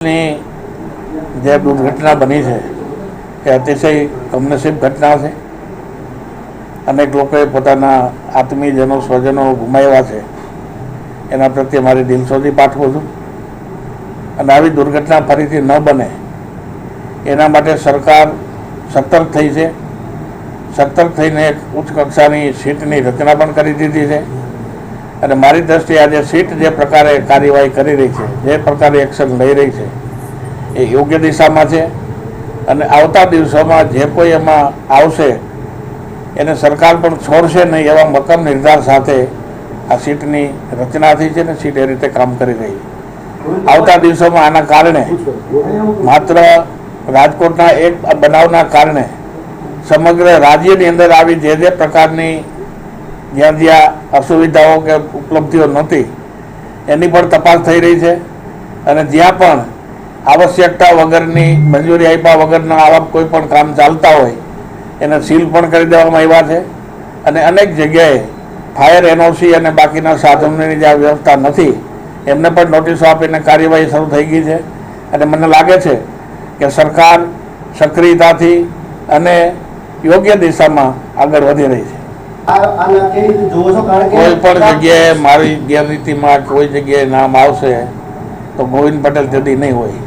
ની જે દુર્ઘટના બની છે એ અતિશય કમનસીબ ઘટના છે. અનેક લોકોએ પોતાના આત્મીયજનો સ્વજનો ગુમાવ્યા છે. એના પ્રત્યે મારી દિલસોજી પાઠવું છું અને આવી દુર્ઘટના ફરીથી ન બને એના માટે સરકાર સતર્ક થઈ છે. સતર્ક થઈને એક ઉચ્ચ કક્ષાની સીટની રચના પણ કરી દીધી છે અને મારી દ્રષ્ટિએ આજે સીટ જે પ્રકારે કાર્યવાહી કરી રહી છે, જે પ્રકારે એક્શન લઈ રહી છે એ યોગ્ય દિશામાં છે અને આવતા દિવસોમાં જે કોઈ એમાં આવશે એને સરકાર પણ છોડશે નહીં એવા મક્કમ નિર્ધાર સાથે આ સીટની રચના થઈ છે ને સીટ એ રીતે કામ કરી રહી છે. આવતા દિવસોમાં આના કારણે માત્ર રાજકોટના એક બનાવના કારણે સમગ્ર રાજ્યની અંદર આવી જે પ્રકારની જ્યાં અસુવિધાઓ કે ઉપલબ્ધિઓ નહોતી એની પણ તપાસ થઈ રહી છે અને જ્યાં પણ આવશ્યકતા વગરની મંજૂરી આપ્યા વગરના આવા કોઈ પણ કામ ચાલતા હોય એને સીલ પણ કરી દેવામાં આવ્યા છે અને અનેક જગ્યાએ ફાયર એનઓસી અને બાકીના સાધનોની જે વ્યવસ્થા નથી એમને પણ નોટિસો આપીને કાર્યવાહી શરૂ થઈ ગઈ છે અને મને લાગે છે કે સરકાર સક્રિયતાથી અને યોગ્ય દિશામાં આગળ વધી રહી છે. કોઈ પણ જગ્યાએ મારી ગેરરીતિમાં કોઈ જગ્યાએ નામ આવશે તો ગોવિંદ પટેલ જદી નહીં હોય.